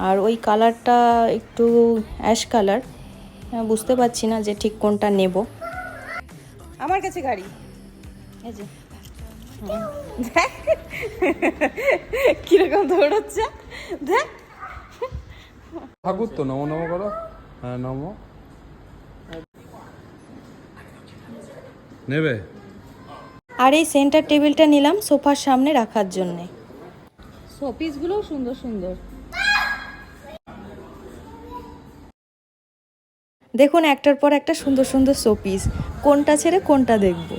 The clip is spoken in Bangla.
আর ওই কালারটা একটু অ্যাশ কালার, বুঝতে পারছি না যে ঠিক কোনটা নেব। আমার কাছে গাড়ি এই যে দেখ কিরকম দৌড়চ্ছে দেখ। ঠাকুর তো নমো নমো করো। হ্যাঁ নমো নেবে। আর এই সেন্টার টেবিলটা নিলাম সোফার সামনে রাখার জন্যে। শোপিসগুলোও সুন্দর সুন্দর। দেখুন একটার পর একটা সুন্দর সুন্দর শোপিস, কোনটা ছেড়ে কোনটা দেখব।